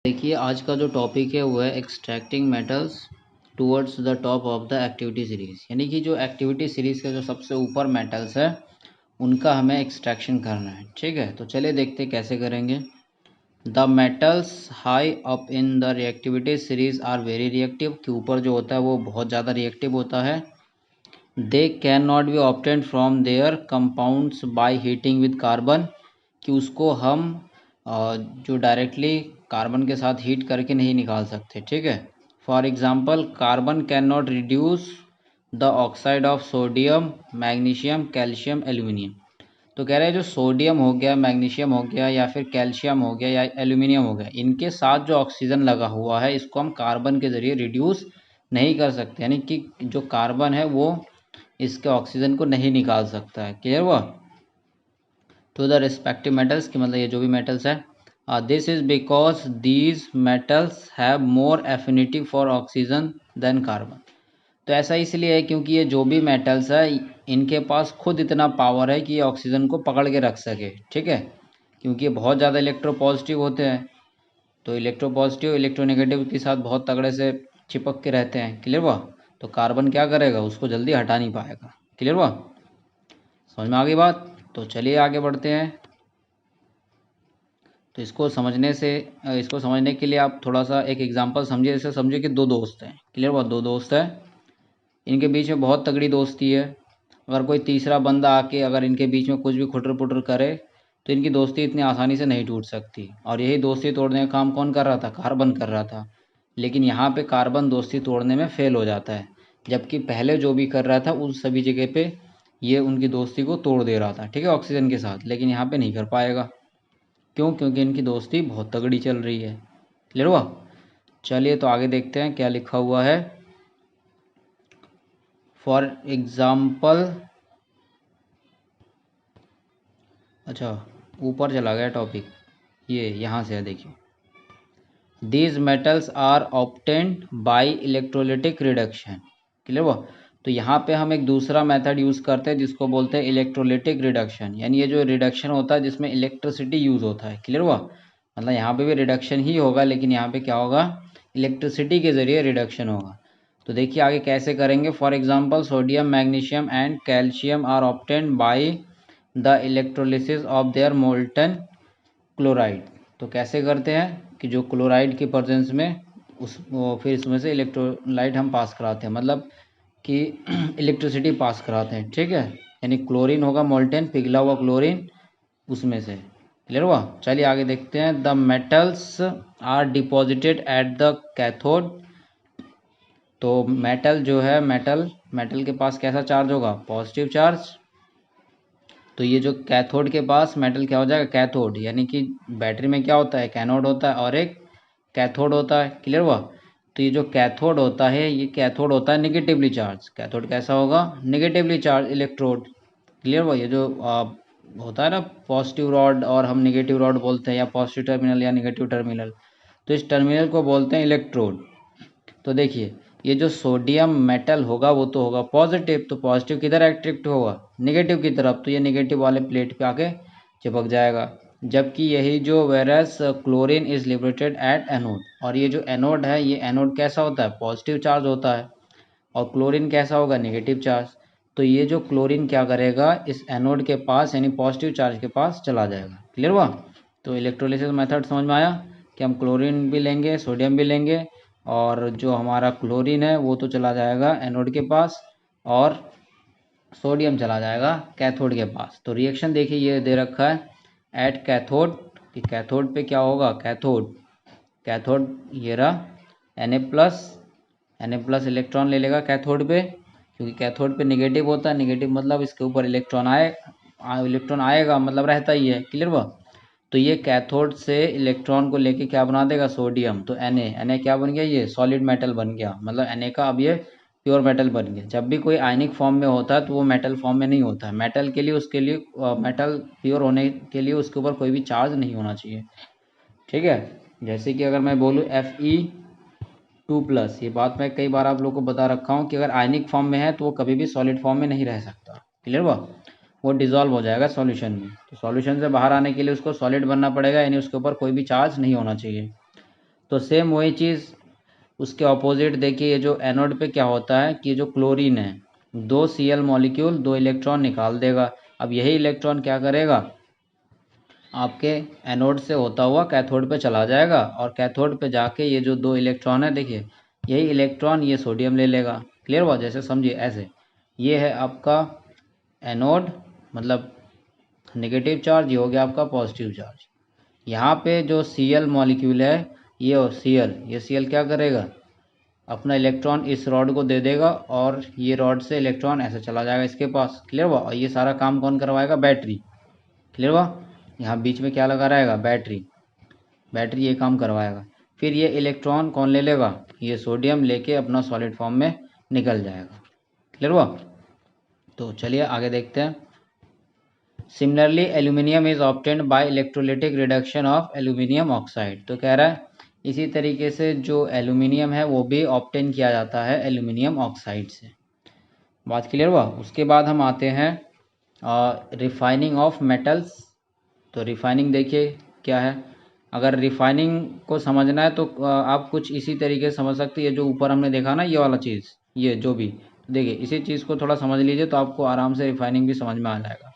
देखिए आज का जो टॉपिक है वो है extracting metals towards the top of the activity series. यानी कि जो एक्टिविटी सीरीज के जो सबसे ऊपर मेटल्स है उनका हमें एक्सट्रैक्शन करना है। ठीक है, तो चलिए देखते हैं कैसे करेंगे। The metals high up in the reactivity series are very reactive, के ऊपर जो होता है वो बहुत ज़्यादा रिएक्टिव होता है। They can not be obtain from there compounds by heating with carbon, कि उसको हम जो डायरेक्टली कार्बन के साथ हीट करके नहीं निकाल सकते। ठीक है, for example carbon can not reduce the oxide of sodium, magnesium, calcium, aluminium. तो कह रहे हैं जो सोडियम हो गया, मैग्नीशियम हो गया, या फिर कैल्शियम हो गया, या एल्यूमिनियम हो गया, इनके साथ जो ऑक्सीजन लगा हुआ है इसको हम कार्बन के ज़रिए रिड्यूस नहीं कर सकते। यानी कि जो कार्बन है वो इसके ऑक्सीजन को नहीं निकाल सकता है। क्लियर हुआ? टू द रिस्पेक्टिव मेटल्स की मतलब ये जो भी मेटल्स है, this is because these metals have more affinity for oxygen than carbon. तो ऐसा इसलिए है क्योंकि ये जो भी मेटल्स है इनके पास खुद इतना पावर है कि ये ऑक्सीजन को पकड़ के रख सके। ठीक है, क्योंकि ये बहुत ज़्यादा इलेक्ट्रोपॉजिटिव होते हैं, तो इलेक्ट्रोपॉजिटिव इलेक्ट्रोनेगेटिव के साथ बहुत तगड़े से चिपक के रहते हैं। क्लियर हुआ? तो कार्बन क्या करेगा, उसको जल्दी हटा नहीं पाएगा। क्लियर हुआ? समझ में आ गई बात? तो चलिए आगे बढ़ते हैं। तो इसको समझने के लिए आप थोड़ा सा एक एग्जांपल समझिए। जैसे समझिए कि दो दोस्त हैं। क्लियर हुआ? दो दोस्त हैं, इनके बीच में बहुत तगड़ी दोस्ती है। अगर कोई तीसरा बंदा आके अगर इनके बीच में कुछ भी खुटर पुटर करे तो इनकी दोस्ती इतनी आसानी से नहीं टूट सकती। और यही दोस्ती तोड़ने का काम कौन कर रहा था? कार्बन कर रहा था। लेकिन यहाँ पे कार्बन दोस्ती तोड़ने में फेल हो जाता है, जबकि पहले जो भी कर रहा था उस सभी जगह पे ये उनकी दोस्ती को तोड़ दे रहा था। ठीक है, ऑक्सीजन के साथ। लेकिन यहाँ पे नहीं कर पाएगा। क्यों? क्योंकि इनकी दोस्ती बहुत तगड़ी चल रही है। क्लियर हुआ? चलिए तो आगे देखते हैं क्या लिखा हुआ है। फॉर एग्जाम्पल, अच्छा ऊपर चला गया टॉपिक, ये यहाँ से है, देखिए। These metals are obtained by electrolytic reduction. Clear हुआ? तो यहाँ पे हम एक दूसरा मेथड यूज़ करते हैं जिसको बोलते हैं इलेक्ट्रोलिटिक रिडक्शन। यानी ये जो रिडक्शन होता है जिसमें इलेक्ट्रिसिटी यूज़ होता है। क्लियर हुआ? मतलब यहाँ पे भी रिडक्शन ही होगा, लेकिन यहाँ पे क्या होगा, इलेक्ट्रिसिटी के ज़रिए रिडक्शन होगा। तो देखिए आगे कैसे करेंगे। For example sodium, magnesium and calcium are obtained by the electrolysis of their molten chloride. तो कैसे करते हैं कि जो क्लोराइड के प्रेजेंस में फिर इसमें से इलेक्ट्रोलाइट हम पास कराते हैं, मतलब कि इलेक्ट्रिसिटी पास कराते हैं। ठीक है, यानी क्लोरीन होगा मोल्टेन, पिघला हुआ क्लोरीन उसमें से। क्लियर हुआ? चलिए आगे देखते हैं। The metals are deposited at the cathode. तो मेटल जो है, मेटल के पास कैसा चार्ज होगा? Positive charge. तो ये जो कैथोड के पास मेटल क्या हो जाएगा? कैथोड। यानी कि बैटरी में क्या होता है? कैनोड होता है और एक कैथोड होता है। क्लियर हुआ? तो ये जो कैथोड होता है, ये कैथोड होता है निगेटिवली चार्ज। कैथोड कैसा होगा? Negatively charge electrode. क्लियर हुआ? ये जो होता है ना पॉजिटिव रॉड, और हम निगेटिव रॉड बोलते हैं, या पॉजिटिव टर्मिनल या निगेटिव टर्मिनल, तो इस टर्मिनल को बोलते हैं इलेक्ट्रोड। तो देखिए ये जो सोडियम मेटल होगा वो तो होगा पॉजिटिव, तो पॉजिटिव किधर अट्रैक्ट होगा? निगेटिव की तरफ, तो ये निगेटिव वाले प्लेट पे आके चिपक जाएगा। जबकि यही जो whereas chlorine is liberated at anode, और ये जो एनोड है, ये एनोड कैसा होता है? पॉजिटिव चार्ज होता है, और क्लोरीन कैसा होगा? Negative charge. तो ये जो क्लोरीन क्या करेगा, इस एनोड के पास यानी पॉजिटिव चार्ज के पास चला जाएगा। क्लियर हुआ? तो इलेक्ट्रोलिसिस मेथड समझ में आया कि हम क्लोरीन भी लेंगे, सोडियम भी लेंगे, और जो हमारा क्लोरीन है वो तो चला जाएगा एनोड के पास, और सोडियम चला जाएगा कैथोड के पास। तो रिएक्शन देखिए ये दे रखा है एट कैथोड, कि कैथोड पे क्या होगा? कैथोड ये रहा Na प्लस इलेक्ट्रॉन ले लेगा कैथोड पे, क्योंकि कैथोड पे नेगेटिव होता है। नेगेटिव मतलब इसके ऊपर इलेक्ट्रॉन आएगा, मतलब रहता ही है। क्लियर हुआ? तो ये कैथोड से इलेक्ट्रॉन को लेके क्या बना देगा? सोडियम। तो Na क्या बन गया? ये सॉलिड मेटल बन गया, मतलब Na का अब ये प्योर मेटल बन गया। जब भी कोई आयनिक फॉर्म में होता है तो वो मेटल फॉर्म में नहीं होता है। मेटल के लिए उसके लिए मेटल प्योर होने के लिए उसके ऊपर कोई भी चार्ज नहीं होना चाहिए। ठीक है, जैसे कि अगर मैं बोलूँ Fe2+, ये बात मैं कई बार आप लोगों को बता रखा हूँ कि अगर आयनिक फॉर्म में है तो वो कभी भी सॉलिड फॉर्म में नहीं रह सकता। क्लियर हुआ? वो डिजॉल्व हो जाएगा सॉल्यूशन में। तो सॉल्यूशन से बाहर आने के लिए उसको सॉलिड बनना पड़ेगा, यानी उसके ऊपर कोई भी चार्ज नहीं होना चाहिए। तो सेम वही चीज़ उसके ऑपोजिट देखिए, ये जो एनोड पे क्या होता है कि जो क्लोरीन है 2 Cl मॉलिक्यूल 2 इलेक्ट्रॉन निकाल देगा। अब यही इलेक्ट्रॉन क्या करेगा, आपके एनोड से होता हुआ कैथोड पे चला जाएगा और कैथोड पे जाके ये जो 2 इलेक्ट्रॉन है देखिए, यही इलेक्ट्रॉन ये सोडियम ले लेगा। क्लियर हुआ? जैसे समझिए ऐसे, ये है आपका एनोड, मतलब नेगेटिव चार्ज, ये हो गया आपका पॉजिटिव चार्ज। यहाँ पे जो Cl मॉलिक्यूल है ये और ये Cl क्या करेगा, अपना इलेक्ट्रॉन इस रॉड को दे देगा और ये रॉड से इलेक्ट्रॉन ऐसे चला जाएगा इसके पास। क्लियर हुआ? और ये सारा काम कौन करवाएगा, बैटरी। क्लियर हुआ? यहाँ बीच में क्या लगा रहेगा, बैटरी। बैटरी ये काम करवाएगा। फिर ये इलेक्ट्रॉन कौन ले लेगा, ये सोडियम लेके अपना सॉलिड फॉर्म में निकल जाएगा। क्लियर हुआ? तो चलिए आगे देखते हैं। Similarly aluminium is obtained by electrolytic reduction of aluminium oxide. तो कह रहा है इसी तरीके से जो एल्यूमिनियम है वो भी ऑब्टेन किया जाता है एल्यूमिनियम ऑक्साइड से। बात क्लियर हुआ? उसके बाद हम आते हैं रिफाइनिंग ऑफ मेटल्स। तो रिफाइनिंग देखिए क्या है। अगर रिफाइनिंग को समझना है तो आप कुछ इसी तरीके से समझ सकते हैं। ये जो ऊपर हमने देखा ना, ये वाला चीज़, ये जो भी देखिए, इसी चीज़ को थोड़ा समझ लीजिए तो आपको आराम से रिफाइनिंग भी समझ में आ जाएगा।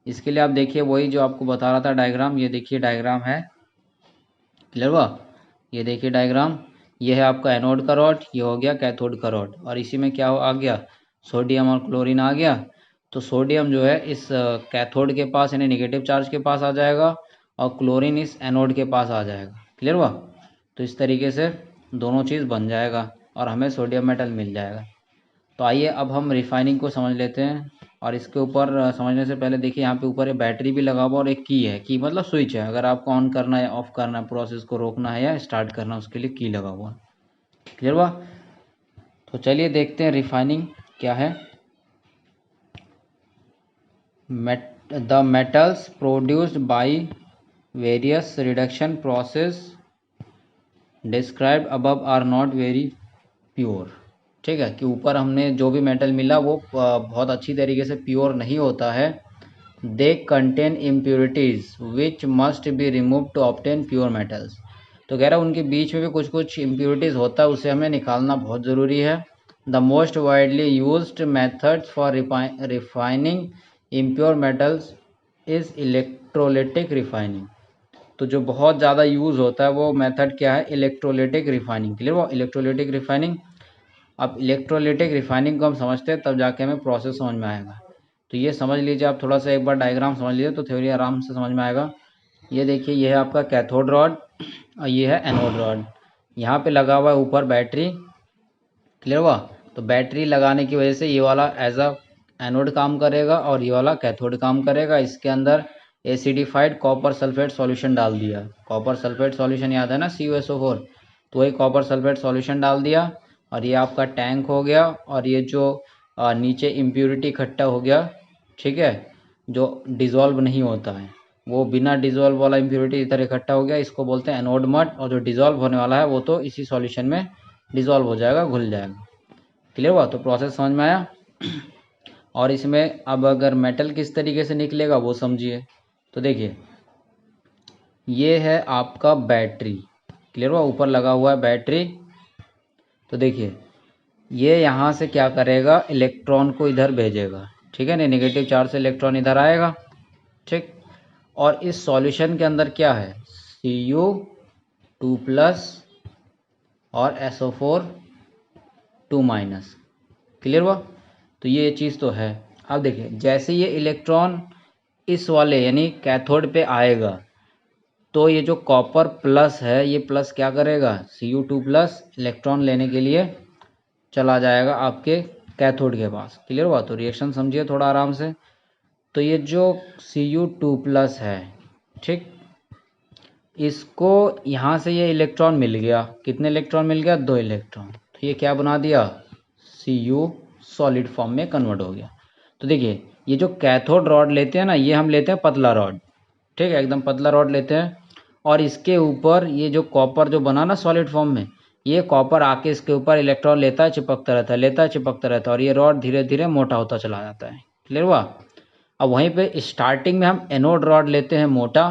इसके लिए आप देखिए वही जो आपको बता रहा था डायग्राम, ये देखिए डायग्राम है। क्लियर हुआ? ये देखिए डायग्राम, ये है आपका एनोड का रॉड, ये हो गया कैथोड का रॉड, और इसी में क्या आ गया, सोडियम और क्लोरीन आ गया। तो सोडियम जो है इस कैथोड के पास यानी नेगेटिव चार्ज के पास आ जाएगा और क्लोरीन इस एनोड के पास आ जाएगा। क्लियर हुआ? तो इस तरीके से दोनों चीज़ बन जाएगा और हमें सोडियम मेटल मिल जाएगा। तो आइए अब हम रिफाइनिंग को समझ लेते हैं। और इसके ऊपर समझने से पहले देखिए यहाँ पे ऊपर एक बैटरी भी लगा हुआ और एक की है। की मतलब स्विच है, अगर आपको ऑन करना है, ऑफ करना है, प्रोसेस को रोकना है या स्टार्ट करना है, उसके लिए की लगा हुआ। क्लियर हुआ? तो चलिए देखते हैं रिफाइनिंग क्या है। The metals produced by various reduction process described above are not very pure. ठीक है, कि ऊपर हमने जो भी मेटल मिला वो बहुत अच्छी तरीके से प्योर नहीं होता है। They contain impurities which must be remove to obtain pure metals. तो कह रहा है उनके बीच में भी कुछ कुछ इम्प्योरिटीज़ होता है, उसे हमें निकालना बहुत ज़रूरी है। The most widely used methods for refining impure metals is electrolytic refining. तो जो बहुत ज़्यादा यूज़ होता है वो मेथड क्या है, इलेक्ट्रोलिटिक रिफाइनिंग। क्लियर वो इलेक्ट्रोलिटिक रिफाइनिंग। अब इलेक्ट्रोलिटिक रिफाइनिंग को हम समझते हैं तब जाके हमें प्रोसेस समझ में आएगा। तो ये समझ लीजिए आप, थोड़ा सा एक बार डायग्राम समझ लीजिए तो थ्योरी आराम से समझ में आएगा। ये देखिए, ये है आपका कैथोड रॉड और ये है एनोड रॉड। यहाँ पे लगा हुआ है ऊपर बैटरी। क्लियर हुआ? तो बैटरी लगाने की वजह से ये वाला एज अ एनोड काम करेगा और ये वाला कैथोड काम करेगा। इसके अंदर एसिडिफाइड कॉपर सल्फेट सॉल्यूशन डाल दिया। कॉपर सल्फेट सॉल्यूशन याद है ना, CuSO4। तो वही कॉपर सल्फेट सॉल्यूशन डाल दिया और ये आपका टैंक हो गया। और ये जो नीचे इम्प्यूरिटी इकट्ठा हो गया, ठीक है, जो डिज़ोल्व नहीं होता है, वो बिना डिज़ोल्व वाला इम्प्यूरिटी इधर इकट्ठा हो गया, इसको बोलते हैं एनोड मड। और जो डिज़ोल्व होने वाला है वो तो इसी सॉल्यूशन में डिज़ोल्व हो जाएगा, घुल जाएगा। क्लियर हुआ? तो प्रोसेस समझ में आया। और इसमें अब अगर मेटल किस तरीके से निकलेगा वो समझिए। तो देखिए, ये है आपका बैटरी। क्लियर हुआ? ऊपर लगा हुआ है बैटरी। तो देखिए, ये यहाँ से क्या करेगा, इलेक्ट्रॉन को इधर भेजेगा। ठीक है ना, नेगेटिव चार्ज से इलेक्ट्रॉन इधर आएगा। ठीक, और इस सॉल्यूशन के अंदर क्या है, Cu2+ और SO4 2-। क्लियर हुआ? तो ये चीज़ तो है। अब देखिए, जैसे ये इलेक्ट्रॉन इस वाले यानी कैथोड पे आएगा तो ये जो कॉपर प्लस है, ये प्लस क्या करेगा, Cu2+ इलेक्ट्रॉन लेने के लिए चला जाएगा आपके कैथोड के पास। क्लियर हुआ? तो रिएक्शन समझिए थोड़ा आराम से। तो ये जो Cu2+ है, ठीक, इसको यहाँ से ये इलेक्ट्रॉन मिल गया। कितने इलेक्ट्रॉन मिल गया, 2 इलेक्ट्रॉन। तो ये क्या बना दिया, Cu सॉलिड फॉर्म में कन्वर्ट हो गया। तो देखिए, ये जो कैथोड रॉड लेते हैं ना, ये हम लेते हैं पतला रॉड। ठीक है, एकदम पतला रॉड लेते हैं और इसके ऊपर ये जो कॉपर जो बना ना सॉलिड फॉर्म में, ये कॉपर आके इसके ऊपर इलेक्ट्रॉन लेता है, चिपकता रहता है, लेता है, चिपकता रहता है, और ये रॉड धीरे धीरे मोटा होता चला जाता है। क्लियर हुआ? अब वहीं पे स्टार्टिंग में हम एनोड रॉड लेते हैं मोटा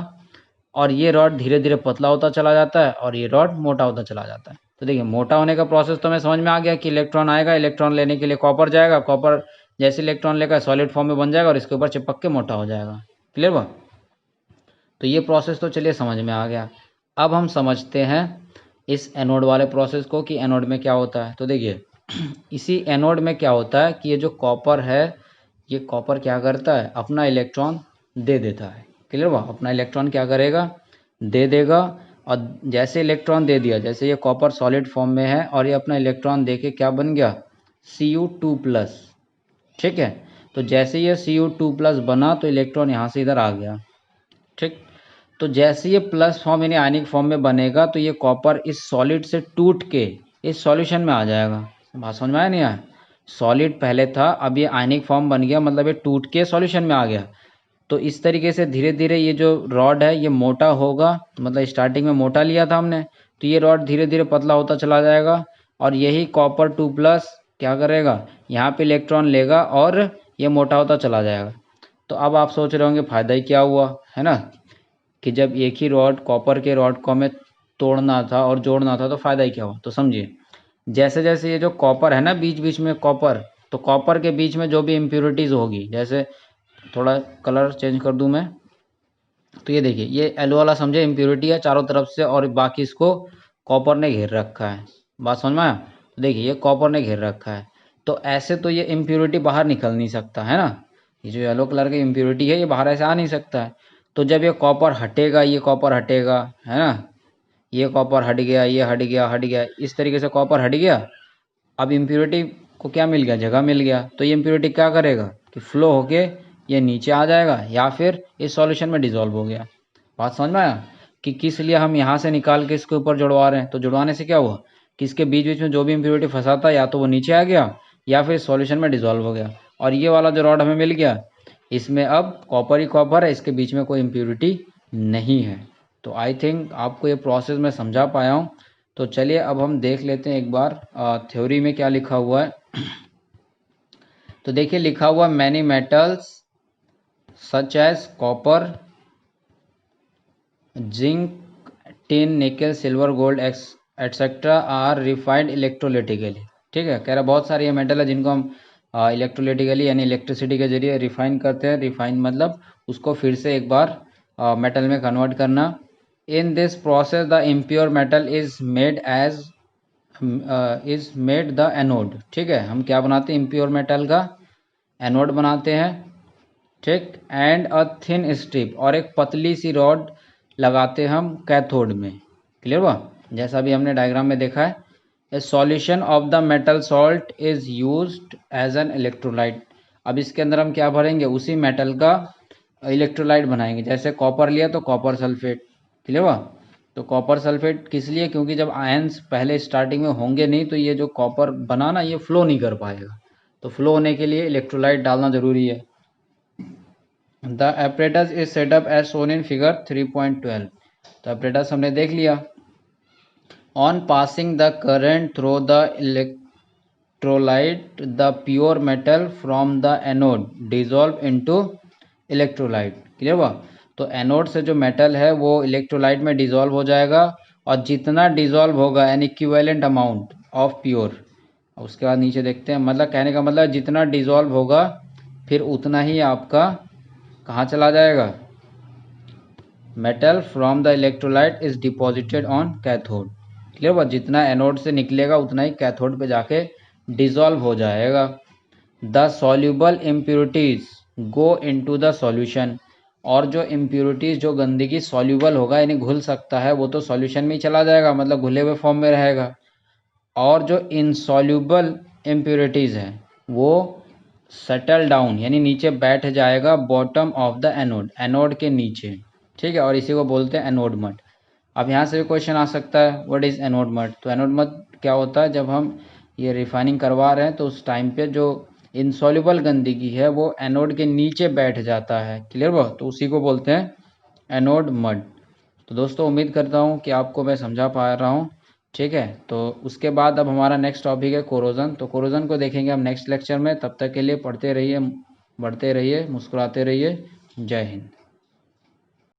और ये रॉड धीरे धीरे पतला होता चला जाता है और ये रॉड मोटा होता चला जाता है। तो देखिए मोटा होने का प्रोसेस तो हमें समझ में आ गया कि इलेक्ट्रॉन आएगा, इलेक्ट्रॉन लेने के लिए कॉपर जाएगा, कॉपर जैसे इलेक्ट्रॉन लेकर सॉलिड फॉर्म में बन जाएगा और इसके ऊपर चिपक के मोटा हो जाएगा। क्लियर बा? तो ये प्रोसेस तो चलिए समझ में आ गया। अब हम समझते हैं इस एनोड वाले प्रोसेस को कि एनोड में क्या होता है। तो देखिए इसी एनोड में क्या होता है कि ये जो कॉपर है, ये कॉपर क्या करता है, अपना इलेक्ट्रॉन दे देता है। क्लियर बा? अपना इलेक्ट्रॉन क्या करेगा, दे देगा। और जैसे इलेक्ट्रॉन दे दिया, जैसे ये कॉपर सॉलिड फॉर्म में है और ये अपना इलेक्ट्रॉन दे के क्या बन गया, Cu2+। ठीक है, तो जैसे ये Cu2+ बना तो इलेक्ट्रॉन यहाँ से इधर आ गया। ठीक, तो जैसे ये प्लस फॉर्म यानी आयनिक फॉर्म में बनेगा तो ये कॉपर इस सॉलिड से टूट के इस सॉल्यूशन में आ जाएगा। बात समझ में आया नहीं आया? सॉलिड पहले था, अब ये आयनिक फॉर्म बन गया, मतलब ये टूट के सॉल्यूशन में आ गया। तो इस तरीके से धीरे धीरे ये जो रॉड है ये मोटा होगा, मतलब स्टार्टिंग में मोटा लिया था हमने, तो ये रॉड धीरे धीरे पतला होता चला जाएगा और यही copper 2+ क्या करेगा, यहाँ पे इलेक्ट्रॉन लेगा और ये मोटा होता चला जाएगा। तो अब आप सोच रहे होंगे फ़ायदा ही क्या हुआ, है ना, कि जब एक ही रॉड कॉपर के रॉड को हमें तोड़ना था और जोड़ना था तो फ़ायदा ही क्या हुआ। तो समझिए जैसे जैसे ये जो कॉपर है ना बीच बीच में कॉपर, तो कॉपर के बीच में जो भी इम्प्योरिटीज़ होगी, जैसे थोड़ा कलर चेंज कर दूं मैं, तो ये देखिए ये येलो वाला समझे इम्प्योरिटी है चारों तरफ से और बाकी इसको कॉपर ने घेर रखा है। बात समझ में आया? तो देखिए ये कॉपर ने घेर रखा है, तो ऐसे तो ये इम्प्योरिटी बाहर निकल नहीं सकता है ना, ये जो येलो कलर की इम्प्योरिटी है ये बाहर ऐसे आ नहीं सकता है। तो जब ये कॉपर हटेगा, ये कॉपर हटेगा, है ना, ये कॉपर हट गया, ये हट गया, हट गया, इस तरीके से कॉपर हट गया। अब इम्प्योरिटी को क्या मिल गया, जगह मिल गया। तो ये इम्प्योरिटी क्या करेगा कि फ्लो होके ये नीचे आ जाएगा या फिर इस सॉल्यूशन में डिसॉल्व हो गया। बात समझ में आया कि किस लिए हम यहाँ से निकाल के इसके ऊपर जुड़वा रहे हैं। तो जुड़वाने से क्या हुआ कि इसके बीच बीच में जो भी इम्प्योरिटी फंसा था या तो वो नीचे आ गया या फिर सॉल्यूशन में डिसॉल्व हो गया। और ये वाला जो रॉड हमें मिल गया, इसमें अब कॉपर ही कॉपर है, इसके बीच में कोई इम्प्योरिटी नहीं है। तो आई थिंक आपको ये प्रोसेस मैं समझा पाया हूँ। तो चलिए अब हम देख लेते हैं एक बार थ्योरी में क्या लिखा हुआ है। तो देखिए लिखा हुआ many metals such as copper, zinc, tin, nickel, silver, gold etcetera are refined electrolytically. ठीक है, कह रहा बहुत सारे ये मेटल है जिनको हम इलेक्ट्रोलिटिकली यानी इलेक्ट्रिसिटी के जरिए रिफाइन करते हैं। रिफाइन मतलब उसको फिर से एक बार मेटल में कन्वर्ट करना। In this process the impure metal is made the anode. ठीक है, हम क्या बनाते हैं, इम्प्योर मेटल का एनोड बनाते हैं। ठीक, एंड अ थिन स्ट्रिप, और एक पतली सी रॉड लगाते हम कैथोड में। क्लियर हुआ? जैसा भी हमने डायग्राम में देखा है, a solution of the metal salt is used as an electrolyte. अब इसके अंदर हम क्या भरेंगे, उसी मेटल का इलेक्ट्रोलाइट बनाएंगे। जैसे कॉपर लिया तो कॉपर सल्फेट। क्लियर हुआ? तो कॉपर सल्फेट किस लिए, क्योंकि जब आयंस पहले स्टार्टिंग में होंगे नहीं तो ये जो कॉपर बना ना ये फ्लो नहीं कर पाएगा, तो फ्लो होने के लिए इलेक्ट्रोलाइट डालना जरूरी है। The apparatus is set up as shown in figure 3.12। तो apparatus हमने देख लिया। On passing the current through the electrolyte the pure metal from the anode dissolve into electrolyte. Clear हुआ? तो एनोड से जो मेटल है वो इलेक्ट्रोलाइट में डिजॉल्व हो जाएगा और जितना डिजॉल्व होगा N equivalent amount of pure. उसके बाद नीचे देखते हैं, मतलब कहने का मतलब जितना डिजॉल्व होगा फिर उतना ही आपका कहाँ चला जाएगा, metal from the electrolyte is deposited on cathode. Clear हुआ? जितना एनोड से निकलेगा उतना ही कैथोड पे जाके डिजॉल्व हो जाएगा। The soluble impurities go into the solution, और जो इम्प्योरिटीज जो गंदगी सॉल्यूबल होगा यानी घुल सकता है वो तो सॉल्यूशन में ही चला जाएगा, मतलब घुले हुए फॉर्म में रहेगा। और जो इनसॉल्यूबल इम्प्योरिटीज है वो सेटल डाउन यानी नीचे बैठ जाएगा bottom of the anode, anode के नीचे। ठीक है, और इसी को बोलते हैं एनोड मड। अब यहाँ से भी क्वेश्चन आ सकता है, व्हाट इज एनोड मड। तो एनोड मड क्या होता है, जब हम ये रिफाइनिंग करवा रहे हैं तो उस टाइम पे जो इनसॉल्यूबल गंदगी है वो एनोड के नीचे बैठ जाता है। क्लियर हुआ? तो उसी को बोलते हैं एनोड मड। तो दोस्तों उम्मीद करता हूँ कि आपको मैं समझा पा रहा हूँ। ठीक है, तो उसके बाद अब हमारा नेक्स्ट टॉपिक है कोरोजन। तो कोरोजन को देखेंगे हम नेक्स्ट लेक्चर में। तब तक के लिए पढ़ते रहिए, बढ़ते रहिए, मुस्कुराते रहिए। जय हिंद।